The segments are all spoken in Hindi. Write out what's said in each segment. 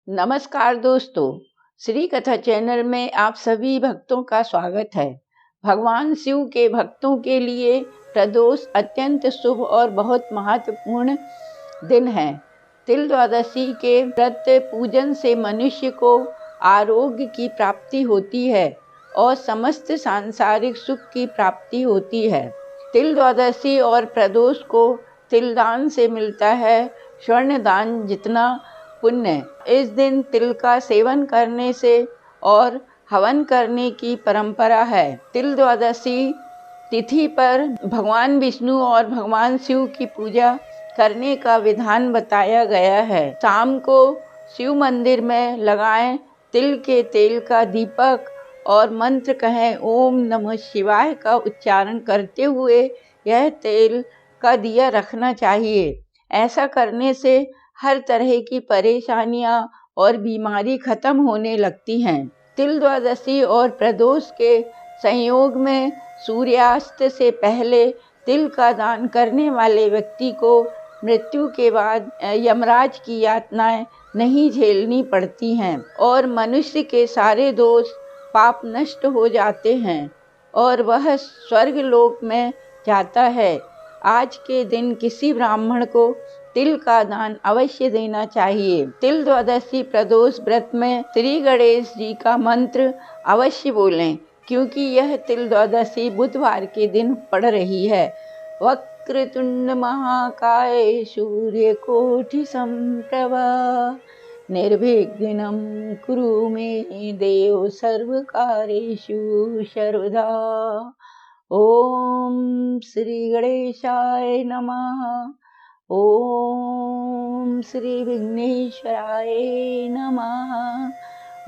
नमस्कार दोस्तों, श्री कथा चैनल में आप सभी भक्तों का स्वागत है। भगवान शिव के भक्तों के लिए प्रदोष अत्यंत शुभ और बहुत महत्वपूर्ण दिन है। तिल द्वादशी के व्रत पूजन से मनुष्य को आरोग्य की प्राप्ति होती है और समस्त सांसारिक सुख की प्राप्ति होती है। तिल द्वादशी और प्रदोष को तिलदान से मिलता है स्वर्ण दान जितना पुण्य। इस दिन तिल का सेवन करने से और हवन करने की परंपरा है। तिल द्वादशी तिथि पर भगवान विष्णु और भगवान शिव की पूजा करने का विधान बताया गया है। शाम को शिव मंदिर में लगाएं तिल के तेल का दीपक और मंत्र कहें ओम नमः शिवाय का उच्चारण करते हुए यह तेल का दिया रखना चाहिए। ऐसा करने से हर तरह की परेशानियां और बीमारी खत्म होने लगती हैं। तिल द्वादशी और प्रदोष के संयोग में सूर्यास्त से पहले तिल का दान करने वाले व्यक्ति को मृत्यु के बाद यमराज की यातनाएं नहीं झेलनी पड़ती हैं और मनुष्य के सारे दोष पाप नष्ट हो जाते हैं और वह स्वर्ग लोक में जाता है। आज के दिन किसी ब्राह्मण को तिल का दान अवश्य देना चाहिए। तिल द्वादशी प्रदोष व्रत में श्री गणेश जी का मंत्र अवश्य बोलें, क्योंकि यह तिल द्वादशी बुधवार के दिन पड़ रही है। वक्रतुंड महाकाय सूर्यकोटि समप्रभा निर्विघ्नं कुरु मे देव सर्वकार्येषु सर्वदा। ओम श्री गणेशाय नमः। ओम श्री विघ्नेश्वराय नमः।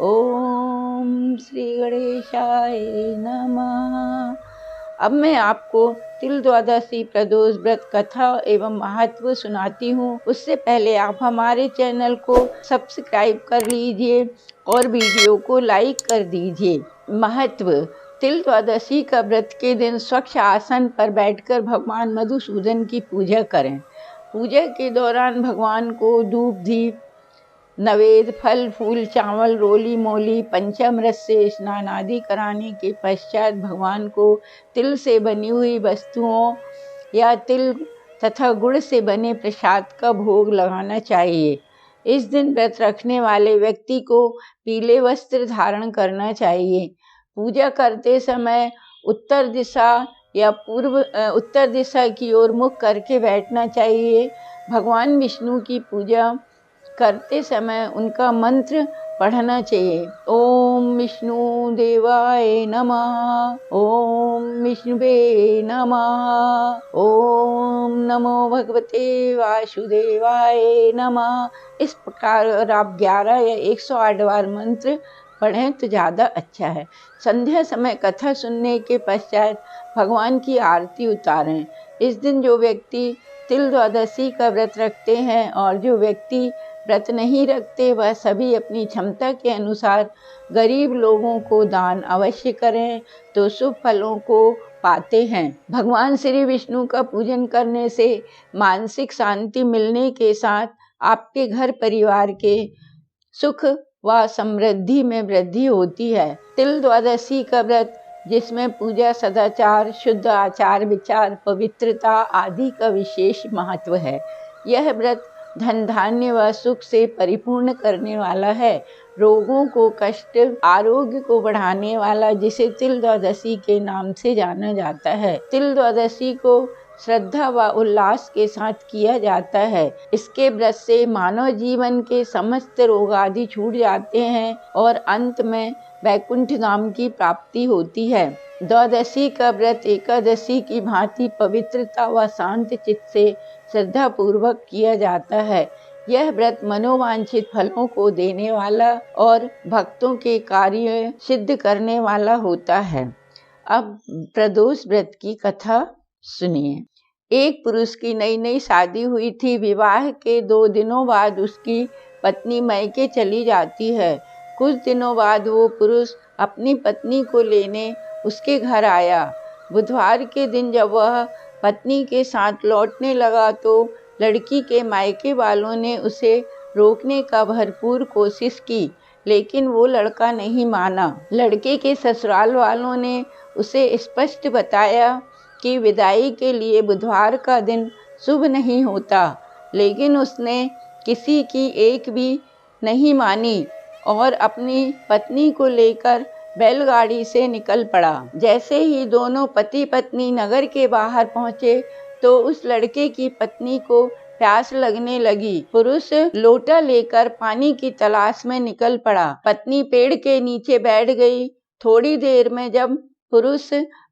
ओम श्री गणेशाय नमः। अब मैं आपको तिल द्वादशी प्रदोष व्रत कथा एवं महत्व सुनाती हूँ। उससे पहले आप हमारे चैनल को सब्सक्राइब कर लीजिए और वीडियो को लाइक कर दीजिए। महत्व: तिल द्वादशी का व्रत के दिन स्वच्छ आसन पर बैठकर भगवान मधुसूदन की पूजा करें। पूजा के दौरान भगवान को धूप दीप नवेद फल फूल चावल रोली मोली पंचामृत से स्नान आदि कराने के पश्चात भगवान को तिल से बनी हुई वस्तुओं या तिल तथा गुड़ से बने प्रसाद का भोग लगाना चाहिए। इस दिन व्रत रखने वाले व्यक्ति को पीले वस्त्र धारण करना चाहिए। पूजा करते समय उत्तर दिशा की ओर मुख करके बैठना चाहिए। भगवान विष्णु की पूजा करते समय उनका मंत्र पढ़ना चाहिए। ओम विष्णु देवाय नमः। ओम विष्णुवे नमः। ओम नमो भगवते वासुदेवाय नमः। इस प्रकार आप 11 या 108 बार मंत्र पढ़ें तो ज़्यादा अच्छा है। संध्या समय कथा सुनने के पश्चात भगवान की आरती उतारें। इस दिन जो व्यक्ति तिल द्वादशी का व्रत रखते हैं और जो व्यक्ति व्रत नहीं रखते वह सभी अपनी क्षमता के अनुसार गरीब लोगों को दान अवश्य करें तो शुभ फलों को पाते हैं। भगवान श्री विष्णु का पूजन करने से मानसिक शांति मिलने के साथ आपके घर परिवार के सुख व समृद्धि में वृद्धि होती है। तिल द्वादशी का व्रत जिसमें पूजा सदाचार शुद्ध आचार विचार पवित्रता आदि का विशेष महत्व है। यह व्रत धन धान्य व सुख से परिपूर्ण करने वाला है। रोगों को कष्ट आरोग्य को बढ़ाने वाला, जिसे तिल द्वादशी के नाम से जाना जाता है। तिल द्वादशी को श्रद्धा व उल्लास के साथ किया जाता है। इसके व्रत से मानव जीवन के समस्त रोग आदि छूट जाते हैं और अंत में वैकुंठ धाम की प्राप्ति होती है। द्वादशी का व्रत एकादशी की भांति पवित्रता व शांत चित्त से श्रद्धा पूर्वक किया जाता है। यह व्रत मनोवांछित फलों को देने वाला और भक्तों के कार्य सिद्ध करने वाला होता है। अब प्रदोष व्रत की कथा सुनिए। एक पुरुष की नई शादी हुई थी। विवाह के 2 दिनों बाद उसकी पत्नी मायके चली जाती है। कुछ दिनों बाद वो पुरुष अपनी पत्नी को लेने उसके घर आया। बुधवार के दिन जब वह पत्नी के साथ लौटने लगा तो लड़की के मायके वालों ने उसे रोकने का भरपूर कोशिश की, लेकिन वो लड़का नहीं माना। लड़के के ससुराल वालों ने उसे स्पष्ट बताया कि विदाई के लिए बुधवार का दिन शुभ नहीं होता, लेकिन उसने किसी की एक भी नहीं मानी और अपनी पत्नी को लेकर बैलगाड़ी से निकल पड़ा। जैसे ही दोनों पति पत्नी नगर के बाहर पहुंचे तो उस लड़के की पत्नी को प्यास लगने लगी। पुरुष लोटा लेकर पानी की तलाश में निकल पड़ा। पत्नी पेड़ के नीचे बैठ गई। थोड़ी देर में जब पुरुष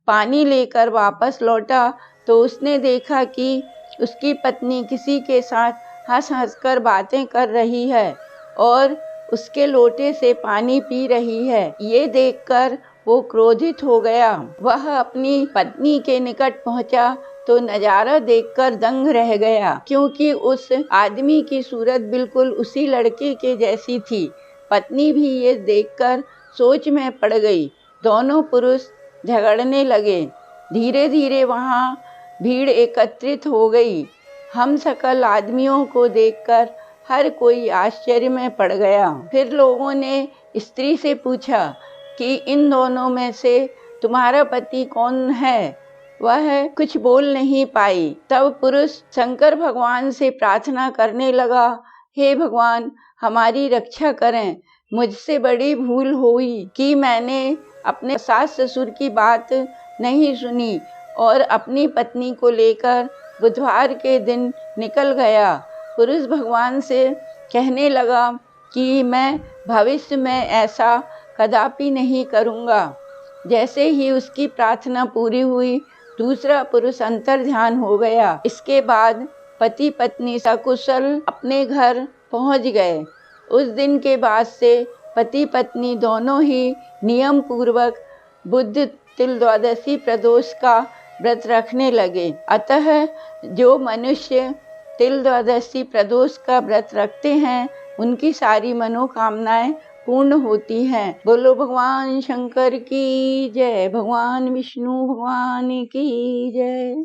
पानी लेकर वापस लौटा तो उसने देखा कि उसकी पत्नी किसी के साथ हंस हंस कर बातें कर रही है और उसके लोटे से पानी पी रही है। ये देखकर वो क्रोधित हो गया। वह अपनी पत्नी के निकट पहुंचा तो नजारा देखकर दंग रह गया, क्योंकि उस आदमी की सूरत बिल्कुल उसी लड़के के जैसी थी। पत्नी भी ये देखकर सोच में पड़ गई। दोनों पुरुष झगड़ने लगे। धीरे धीरे वहाँ भीड़ एकत्रित हो गई। हम सकल आदमियों को देखकर हर कोई आश्चर्य में पड़ गया। फिर लोगों ने स्त्री से पूछा कि इन दोनों में से तुम्हारा पति कौन है? वह कुछ बोल नहीं पाई। तब पुरुष शंकर भगवान से प्रार्थना करने लगा, हे भगवान, हमारी रक्षा करें। मुझसे बड़ी भूल हुई कि मैंने अपने सास ससुर की बात नहीं सुनी और अपनी पत्नी को लेकर बुधवार के दिन निकल गया। पुरुष भगवान से कहने लगा कि मैं भविष्य में ऐसा कदापि नहीं करूँगा। जैसे ही उसकी प्रार्थना पूरी हुई, दूसरा पुरुष अंतर्ध्यान हो गया। इसके बाद पति पत्नी सकुशल अपने घर पहुंच गए। उस दिन के बाद से पति पत्नी दोनों ही नियम पूर्वक बुध तिल द्वादशी प्रदोष का व्रत रखने लगे। अतः जो मनुष्य तिल द्वादशी प्रदोष का व्रत रखते हैं, उनकी सारी मनोकामनाएं पूर्ण होती हैं। बोलो भगवान शंकर की जय, भगवान विष्णु भगवान की जय।